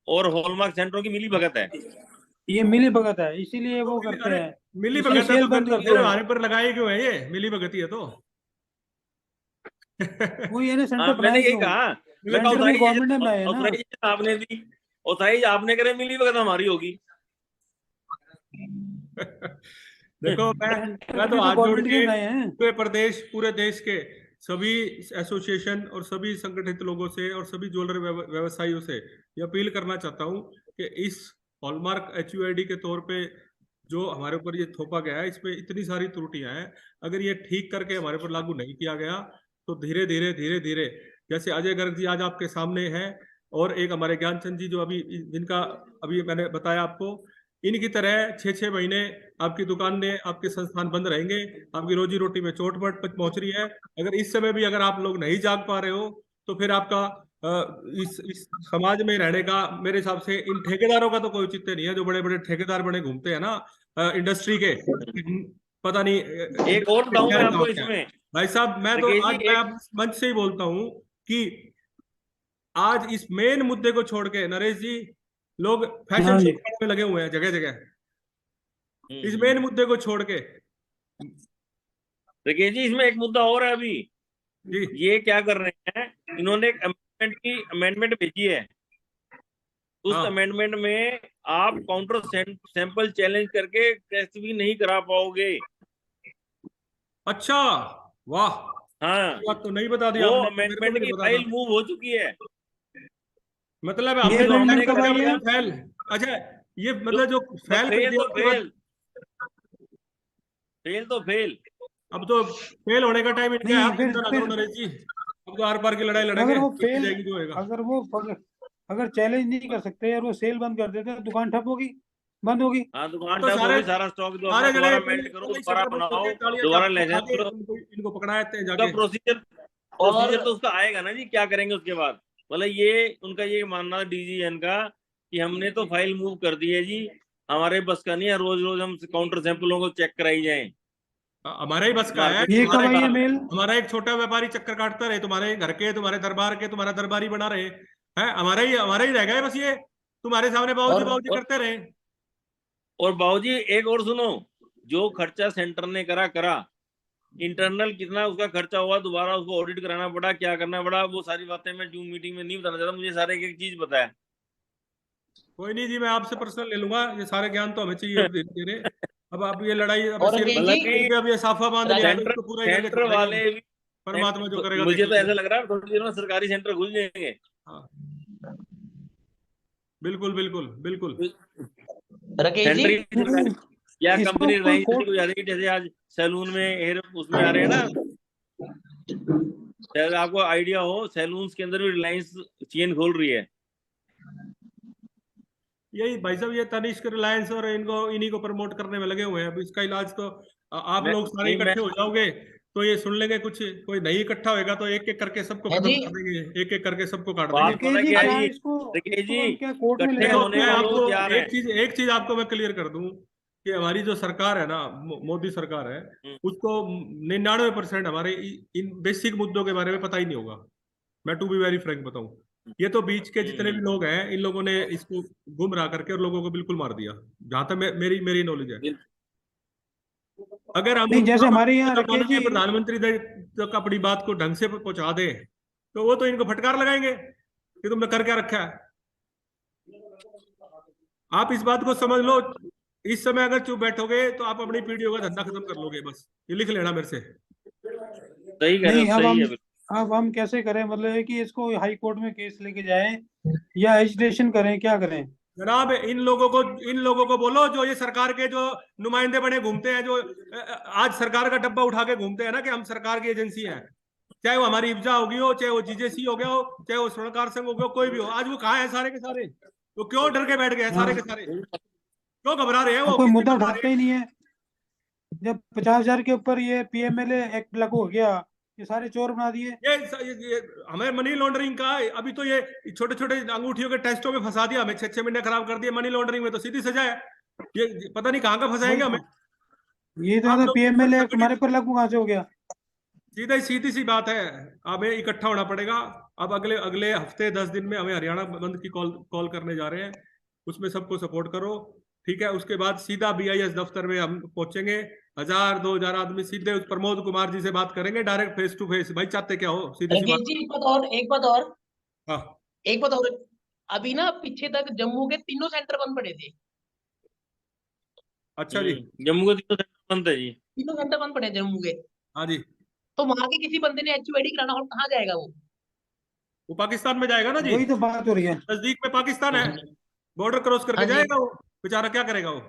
और हॉलमार्क सेंटरों की मिली भगत है। ये मिली भगत है, इसीलिए तो वो करते अरे हैं, मिली इसलिए भगत है सेल तो बंद फिर करते हैं। हमारे पर लगाए क्यों है? ये मिली भगत ही है तो। वही है ना, सेंटर हाँ, मैंने बनाए यही क्यों? कहा। मैं सेंटर में गवर्नमेंट ने बनाए है ना। ऑथराइजेशन आपने दी, ऑथराइज आपने करे, मिली वगैरह हमारी होगी। देखो मैं सेंटर तो भी तो हाथ जोड़ गवर्नमेंट के के बनाए हैं। पूरे देश के सभी एसोसिएशन और सभी संगठित लोगों से और सभी ज्वेलरी व्यवसायियों से ये अपील करना चाहता हूँ कि इस हॉलमार्क HUID के तौर पे जो हमारे ऊपर ये थोपा गया है, इसमें इतनी सारी त्रुटियां हैं। अगर ये ठीक करके हमारे ऊपर लागू नहीं किया गया तो धीरे धीरे जैसे अजय गर्ग जी आज आपके सामने हैं, और एक हमारे ज्ञानचंद जी जो अभी जिनका अभी मैंने बताया आपको, इनकी तरह 6 6 महीने आपकी दुकानें, आपके संस्थान बंद रहेंगे, आपकी रोजी रोटी में चोट पहुंच रही है। अगर इस समय भी अगर आप लोग नहीं जाग पा रहे हो तो फिर आपका इस समाज में रहने का मेरे हिसाब से इन ठेकेदारों का तो कोई औचित्य नहीं है, जो बड़े बड़े ठेकेदार बने घूमते हैं ना इंडस्ट्री के, पता नहीं एक और इंडस्ट्री बताऊं मैं शहर कहाँ आपको पे है। इसमें, भाई साहब मैं तो राकेश आज जी, मैं एक आप मंच से ही बोलता हूँ कि आज इस मेन मुद्दे को छोड़ के नरेश जी, लोग फैशन हाँ शो जी। में लगे हुए हैं जगह जगह, इस हम्म। मेन मुद्दे को छोड़ के। राकेश जी, इसमें एक मुद्दा और है अभी। जी ये क्या कर रहे हैं, इन्होंने एक अमेंडमेंट भेजी है। उस हाँ, अमेंडमेंट में आप काउंटर सैंपल चैलेंज करके टेस्ट भी नहीं करा पाओगे। अच्छा, वाह, हाँ, ये बात तो नहीं बता दी वो आपने, मेरे को भी अमेंडमेंट नहीं की पता था। फाइल मूव हो चुकी है। मतलब ये हमने जो तो हमने अमेंडमेंट फैल कब कर आई दिया है? मतलब फैल। अच्छा, ये जो मतलब जो फैल कर फेल दिया तो उसके बाद फेल, फेल तो फेल। अब तो फेल होने का टाइम इनका है, नहीं, आप चिंता ना करो फिर नरेश जी, अब तो आर पार की लड़ाई अगर लड़ेंगे, वो देखी फेल, जाएगी जो होएगा। अगर वो अगर चैलेंज नहीं कर सकते और वो सेल बंद कर देते तो दुकान ठप होगी, बंद होगी। हाँ, दुकान तो ठप सारे होगी, सारा स्टॉक जो अपना सारे जने दोबारा पहले मेल्ट करो, पहले ही दोबारा शटर बंद बनाओ, करके तालियां दोबारा बजा लाइसेंस के लो। इनको पकड़ाए थे उसका जाके। प्रोसीजर और प्रोसीजर तो उसका आएगा ना जी, क्या करेंगे उसके बाद। मतलब ये उनका ये मानना DGN का कि हमने तो फाइल मूव कर दी है जी, हमारे बस का नहीं है रोज रोज हम काउंटर सैंपलों को चेक कराई जाए हमारा ही बस का है, मार्केट ये से हमारा कब आई है बाहर। मेल? हमारा एक छोटा व्यापारी चक्कर काटता रहे तुम्हारे घर के, तुम्हारे दरबार के, तुम्हारा दरबारी बना रहे हैं, हमारा ही रह गया है बस, ये तुम्हारे सामने बाबूजी और बाबूजी करते रहे। और बाबूजी एक और सुनो, जो खर्चा सेंटर ने करा, इंटरनल कितना उसका खर्चा हुआ, दोबारा उसको ऑडिट कराना पड़ा, क्या करना पड़ा, वो सारी बातें मैं जूम मीटिंग में नहीं बताना चाहता, मुझे सारे एक एक चीज पता है। कोई नहीं जी, मैं आपसे पर्सनल ले लूंगा, ये सारे ज्ञान तो हमें चाहिए धीरे धीरे। अब आप ये लड़ाई अब और सिर राकेश मतलब जी, सिर पे अब ये साफा बांध लिया है तो राकेश सेंटर इसको पूरा ही करके सेंटर छोड़ेंगे हम। वाले भी परमात्मा जो करेगा मुझे देख तो लेंगे। ऐसा लग रहा है थोड़ी देर में सरकारी सेंटर खुल जाएंगे। हाँ, बिल्कुल बिल्कुल बिल्कुल। राकेश जी, सेंटर ही सरकारी, या इसको कंपनी कोई रिलायंस जैसी कोर्ट, कोई आ जाएगी, जैसे आज सैलून में हेयर उसमें आ रहे हैं ना, शायद आपको आइडिया हो, सैलून्स के अंदर भी रिलायंस चेन खोल रही है। यही भाई साहब, ये तनिष्क रिलायंस और इनको इन्हीं को प्रमोट करने में लगे हुए हैं। अब इसका इलाज तो आप मैं लोग सारे नहीं मैं इकट्ठे हो जाओगे तो ये सुन लेंगे, कुछ कोई नहीं इकट्ठा होएगा तो एक एक करके सबको है खत्म जी, कर देंगे, एक एक करके सबको काट देंगे। बात राकेश पता जी क्या है क्या जी, इसको, देखिए इसको जी, हम क्या कोर्ट में इकट्ठे ले देखो सकते होने मैं हैं? को आपको लोग तैयार हैं। एक चीज आपको मैं क्लियर कर दूं कि हमारी जो सरकार है ना, मोदी सरकार है, हम्म, उसको 99% हमारे इन बेसिक मुद्दों के बारे में पता ही नहीं होगा। मैं टू बी वेरी फ्रैंक बताऊं, ये तो बीच के जितने भी हम्म, लोग हैं इन लोगों ने इसको गुमराह करके और लोगों को बिल्कुल मार दिया, जहां तक मेरी मेरी नॉलेज है। बिल- अगर हम नहीं, जैसे हमारे यहाँ अगर राकेश माननीय जी, प्रधानमंत्री तक अपनी बात को ढंग से पहुंचा दे तो वो तो इनको फटकार लगाएंगे कि तुमने कर क्या रखा है। आप इस बात को समझ लो, इस समय अगर चुप बैठोगे तो आप अपनी पीढ़ियों का धंधा खत्म कर लोगे, बस ये लिख लेना मेरे से। सही कह रहे हो, नहीं, सही है बिल्कुल। अब हम कैसे करें? मतलब है कि इसको हाई कोर्ट में केस लेके जाएं या एजिटेशन करें, क्या करें? जनाब इन लोगों को बोलो जो ये सरकार के जो नुमाइंदे बने घूमते हैं, जो आज सरकार का डब्बा उठा के घूमते हैं ना कि हम सरकार की एजेंसी हैं, चाहे वो हमारी इब्जा होगी हो, चाहे वो जीजेसी हो गया हो, चाहे वो स्वर्णकार संघ हो गया हो, कोई भी हो, आज वो कहाँ है सारे के सारे? वो क्यों डर के बैठ गए हैं सारे के हाँ, सारे? क्यों घबरा रहे हैं अब वो, कोई किससे मुद्दा घबरा रहे उठाते ही नहीं है। जब 50,000 के ऊपर ये PMLA एक्ट लागू हो गया, ये सारे चोर बना दिए। हैं? हमें मनी लॉन्ड्रिंग का अभी तो ये छोटे छोटे अंगूठियों के टेस्टों में फंसा दिया, हमें 6 6 महीने खराब कर दिए, मनी लॉन्ड्रिंग में तो सीधी सजा है। ये पता नहीं कहाँ का फंसाएंगे वही हमें। तो, ये तो आप मतलब लोग मिलकर PMLA एक्ट संगठित, हमारे पर लागू कहाँ से हो गया? सीधी सी बात है, हमें इकट्ठा होना पड़ेगा। अब अगले अगले हफ्ते 10 दिन में हमें हरियाणा बंद की कॉल कॉल करने जा रहे हैं, उसमें सबको सपोर्ट करो। ठीक है, उसके बाद सीधा BIS दफ्तर में हम पहुंचेंगे, 1000-2000 आदमी सीधे उस प्रमोद कुमार जी से बात करेंगे, डायरेक्ट फेस टू फेस। भाई चाहते क्या हो, सीधी सी राकेश बात। जी एक बात और हाँ एक बात और अभी ना पीछे तक जम्मू के तीनों सेंटर बंद पड़े थे। अच्छा जी। जम्मू के 3 सेंटर बंद है जी। तीनों सेंटर बंद पड़े हैं जम्मू के। हाँ जी, तो वहां के किसी बंदे ने HUID कराना हो, कहाँ जाएगा वो? वो पाकिस्तान में जाएगा ना जी, वही तो बात हो रही है। नजदीक में पाकिस्तान है, बॉर्डर क्रॉस करके हाँ जी। जाएगा वो, बेचारा क्या करेगा वो।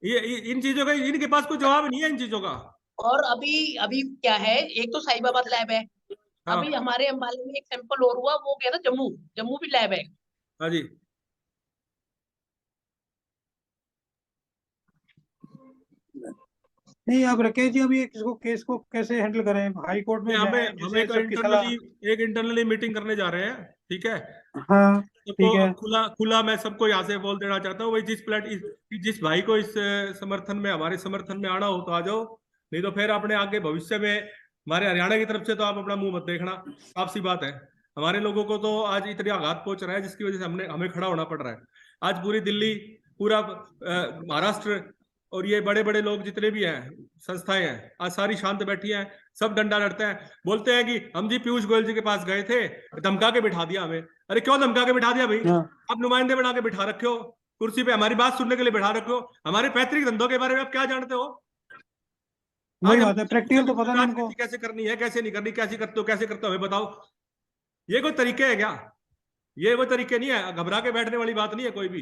इन चीजों का इनके पास कोई जवाब नहीं है इन चीजों का। और अभी अभी क्या है, एक तो साहिबाबाद लैब है। हाँ। अभी हमारे अंबाला में एक सैंपल और हुआ, वो गया था जम्मू। जम्मू भी लैब है। हाँ जी। नहीं, अब राकेश जी अभी इसको केस को कैसे हैंडल करें? हाई कोर्ट में हमें जाए, हमें जैसे तो सबकी सलाह। इंटरनली मीटिंग करने जा रहे हैं, ठीक है। हाँ, सबको ठीक है। अब खुला खुला मैं सबको यहाँ से बोल देना चाहता हूँ, भाई जिस भाई को इस समर्थन में, हमारे समर्थन में आना हो तो आ जाओ, नहीं तो फिर अपने आगे भविष्य में हमारे हरियाणा की तरफ से तो आप अपना मुंह मत देखना। साफ सी बात है, हमारे लोगों को तो आज इतने आघात पहुंच रहा है जिसकी वजह से हमें खड़ा होना पड़ रहा है। आज पूरी दिल्ली, पूरा महाराष्ट्र और ये बड़े बड़े लोग जितने भी हैं, संस्थाएं हैं, आज सारी शांत बैठी हैं, सब डंडा लड़ते हैं, बोलते हैं कि हम जी पीयूष गोयल जी के पास गए थे, धमका के बिठा दिया हमें। अरे क्यों धमका के बिठा दिया भाई? हाँ, आप नुमाइंदे बना के बिठा रखे हो, कुर्सी पे हमारी बात सुनने के लिए बिठा रखे हो, हमारे पैतृक धंधों के बारे में आप क्या जानते हो? आज वही हम बात है, प्रैक्टिकल तो पता नहीं इनको। राजनीति कैसे करनी है, कैसे नहीं करनी, कैसे करते हो हमें बताओ। ये कोई तरीके है क्या? ये वो तरीके नहीं है, घबरा के बैठने वाली बात नहीं है कोई भी।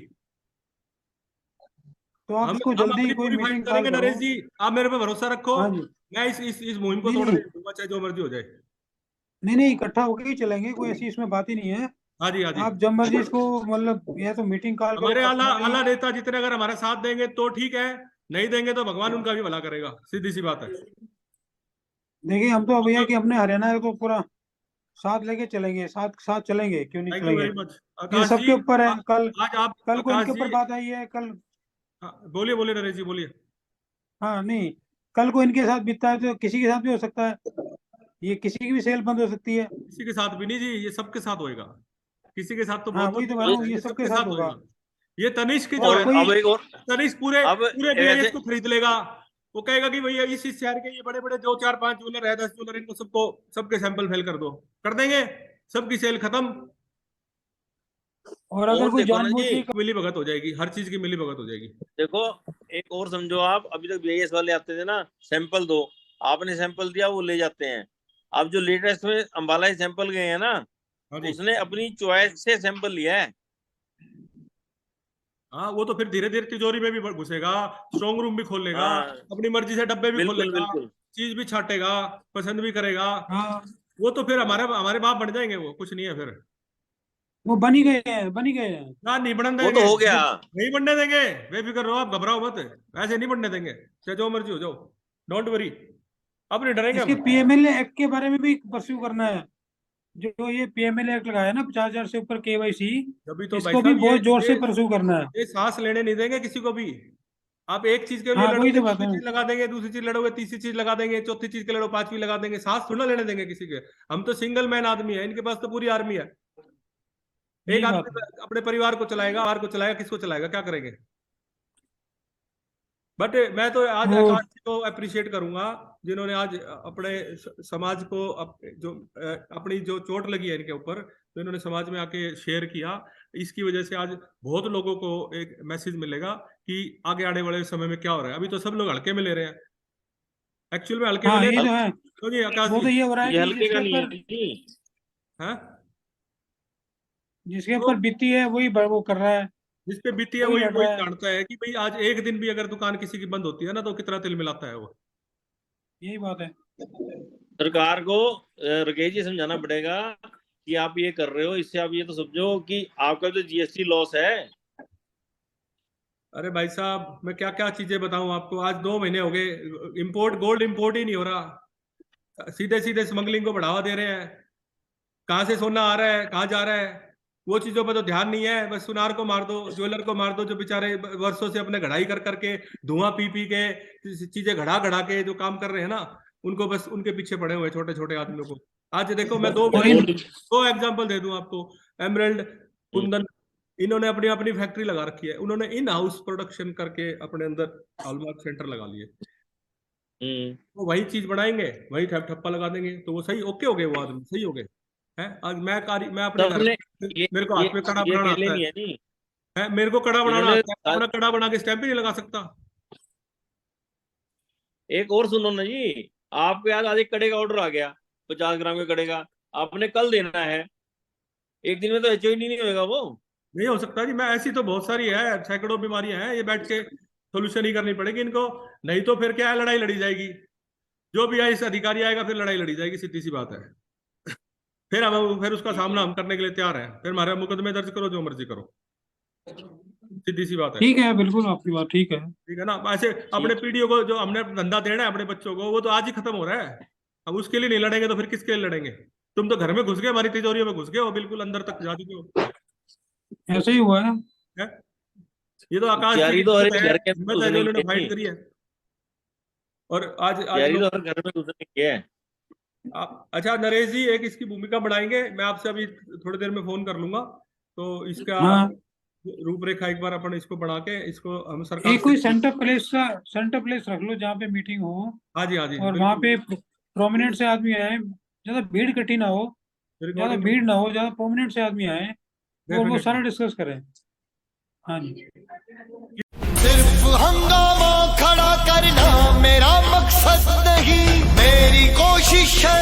तो आप इसको हम जल्दी अपनी कोई पूरी फाइट मीटिंग कॉल करेंगे करो। नरेश जी, आप मेरे पे भरोसा रखो। हाँ जी। मैं इस मुहिम को नहीं तोड़ने नहीं, नहीं दूंगा, चाहे जो मर्जी हो जाए। नहीं नहीं, इकट्ठा होकर ही चलेंगे, कोई ऐसी इसमें बात ही नहीं है। हाँ जी, हाँ जी। आप जब मर्जी इसको, मतलब या तो मीटिंग कॉल करो हमारे आला पर्सनली। आला नेता जितने अगर हमारा साथ देंगे तो ठीक है, नहीं देंगे तो भगवान उनका भी भला करेगा, सीधी सी बात है। देखिए, हम तो भैया कि अपने हरियाणा को पूरा साथ लेके चलेंगे, साथ साथ चलेंगे, क्यों नहीं थैंक यू चलेंगे? वेरी मच ये आकाश जी। सबके ऊपर है। कल आज आप कल को आकाश इनके जी, ऊपर बात आई है कल। हाँ, बोलिए बोलिए नरेश जी, बोलिए। हाँ, नहीं, कल को इनके साथ बीतता है तो किसी के साथ भी हो सकता है। ये किसी की भी सेल बंद हो सकती है। किसी के साथ भी नहीं जी, ये सबके साथ होएगा। किसी के साथ तो हाँ, बहुत वही दूर तो की कह रहा बात हूँ, है, ये ये सबके सबके साथ साथ होगा। होएगा। ये तनिष्क की जो और है, कोई, अब एक और, तनिष्क पूरे अब पूरे ऐसे BIS को खरीद लेगा। वो कहेगा कि भैया इस शहर के ये बड़े बड़े जो 4-5 ज्वेलर है, 10 ज्वेलर, इनको सबको, सबके सैंपल फेल कर दो, कर देंगे, सबकी सेल खत्म। और अगर और कोई देखो ना जानबूझ जी, के, मिली भगत हो जाएगी, हर चीज की मिली भगत हो जाएगी। देखो एक और समझो आप, अभी तक BIS वाले आते थे ना, सैंपल दो, आपने सैंपल दिया वो ले जाते हैं। अब जो लेटेस्ट में अंबाला ही सैंपल गए हैं ना, हाँ जी। उसने अपनी चॉइस से सैंपल लिया है। हाँ, वो तो फिर धीरे धीरे तिजोरी में भी घुसेगा, स्ट्रॉन्ग रूम भी खोल लेगा, हाँ अपनी मर्जी से डब्बे भी खोल बिल्कुल लेगा, बिल्कुल। चीज भी छाटेगा, पसंद भी करेगा। हाँ, वो तो फिर हमारे हमारे बाप बन जाएंगे, वो कुछ नहीं है फिर। वो बन ही गए हैं, बन ही गए हैं। ना, नहीं बनने वो तो देंगे, हो गया। नहीं बनने देंगे, बेफिक्र रहो आप, घबराओ मत, ऐसे नहीं बनने देंगे, चाहे जो मर्जी हो जाओ, डोंट वरी, अब नहीं डरेंगे इसके हम। PMLA एक्ट के बारे में भी परस्यू करना है। जो ये PMLA एक्ट लगाया ना, 50,000 से ऊपर KYC, अभी तो भाई इसको भी साहब बहुत जोर से परस्यू करना है। ये सांस लेने नहीं देंगे किसी को भी। आप एक चीज के लिए हाँ, वही लड़ोगे, तो बात दूसरी है। चीज लगा देंगे, दूसरी चीज लड़ोगे, तीसरी चीज लगा देंगे, चौथी चीज के लड़ो, पांचवी लगा देंगे, सांस थोड़ा लेने देंगे किसी के। हम तो सिंगल मैन आदमी है, इनके पास तो पूरी आर्मी है। एक यही बात आदमी है। अपने परिवार को चलाएगा, परिवार को चलाएगा, किसको चलाएगा, क्या करेंगे? बट मैं तो आज वो आकाश जी को अप्रिशिएट करूंगा, जिन्होंने आज अपने समाज को अपनी जो चोट लगी है इनके ऊपर, तो इन्होंने समाज में आके शेयर किया। इसकी वजह से आज बहुत लोगों को एक मैसेज मिलेगा कि आगे आने वाले समय में क्या हो रहा है। अभी तो सब लोग हल्के में ले रहे हैं, एक्चुअल में हल्के में हाँ, ले ये रहे तो हैं। है। तो जी आकाश वो जी, तो ये हो रहा है ये कि हल्के का नहीं है जी। हाँ, जिसके तो ऊपर बीती है वही वो कर रहा है, जिस पे बीती है वही वही लड़ वही रहा है। जानता है कि भाई आज एक दिन भी अगर दुकान किसी की बंद होती है ना, तो कितना तिल मिलाता है वो। यही बात है। सरकार को राकेश जी समझाना पड़ेगा कि आप ये कर रहे हो, इससे आप ये तो समझो कि आपका जो GST लॉस है। अरे भाई साहब, मैं क्या क्या चीजें बताऊं आपको, आज 2 महीने हो गए, इंपोर्ट गोल्ड इंपोर्ट ही नहीं हो रहा, सीधे सीधे स्मगलिंग को बढ़ावा दे रहे हैं। कहाँ से सोना आ रहा है, कहाँ जा रहा है, वो चीजों पर तो ध्यान नहीं है। बस सुनार को मार दो, ज्वेलर को मार दो, जो बेचारे वर्षों से अपने घड़ाई कर करके, धुआं पी पी के, चीजें घड़ा घड़ा के जो काम कर रहे हैं ना, उनको बस उनके पीछे पड़े हुए छोटे छोटे आदमियों को। आज देखो, मैं दो और दो एग्जांपल दे दूं आपको। एमरल्ड, कुंदन, इन्होंने अपनी अपनी फैक्ट्री लगा रखी है, उन्होंने इन हाउस प्रोडक्शन करके अपने अंदर हॉलमार्क सेंटर लगा लिए। वो वही चीज बनाएंगे, वही ठप्पा लगा देंगे, तो वो सही ओके हो गए, वो आदमी सही हो गए हैं। आज मैं अपने घर मेरे को हाथ में कड़ा ये बनाना अकेले आता नहीं है नहीं, है, मेरे को कड़ा बनाना इन्होंने आता है, अपना कड़ा बना के स्टैंप ही नहीं लगा सकता। एक और सुनो ना जी, आपके आज एक कड़े का ऑर्डर आ गया 50 ग्राम के कड़े का, आपने कल देना है, एक दिन में तो एचओडी नहीं होगा वो। नहीं हो सकता जी, मैं ऐसी तो बहुत सारी है, सैकड़ों बीमारियां हैं, ये बैठ के सोल्यूशन ही करनी पड़ेगी इनको, नहीं तो फिर क्या है, लड़ाई लड़ी जाएगी। जो भी आई अधिकारी आएगा फिर लड़ाई लड़ी जाएगी, सीधी सी बात है। फिर उसका सामना हम करने के लिए तैयार है, फिर हमारे मुकदमे दर्ज करो, जो मर्जी करो, सीधी सी बात है। ठीक है, बिल्कुल आपकी बात ठीक है। ठीक है ना। ऐसे अपने पीढ़ियों को जो हमने धंधा देना है अपने बच्चों को, वो तो आज ही खत्म हो रहा है। अब उसके लिए नहीं लड़ेंगे तो फिर किसके लिए लड़ेंगे? तुम तो घर में घुस गए, हमारी तिजोरियों में घुस गए हो, बिल्कुल अंदर तक जा चुके हो। ऐसे ही हुआ है। है? ये तो आकाश तैयारी की तो हर हिम्मत एक है, घर के अंदर हिम्मत है जो घुसने इन्होंने की फाइट है, करी है। और आज तैयारी लोग तो हर घर में घुसने की है। अच्छा नरेश जी, एक इसकी भूमिका बनाएंगे, मैं आपसे अभी थोड़ी देर में फोन कर लूंगा, तो इसका हाँ, रूपरेखा एक बार अपन इसको बना के इसको हम सरकार एक कोई से। सेंटर प्लेस रख लो जहाँ पे मीटिंग हो, हाँ जी, हाँ जी, और वहाँ बिल्कुल। पे प्रोमिनेंट से आदमी आए, ज्यादा भीड़ इकट्ठी ना हो, ज्यादा रिकॉर्डिंग भीड़ ना हो, ज्यादा प्रोमिनेंट से आदमी आए और वो सारा डेफिनेटली। डिस्कस करें। हाँ जी। सिर्फ हंगामा खड़ा करना मेरा मकसद नहीं, मेरी कोशिश है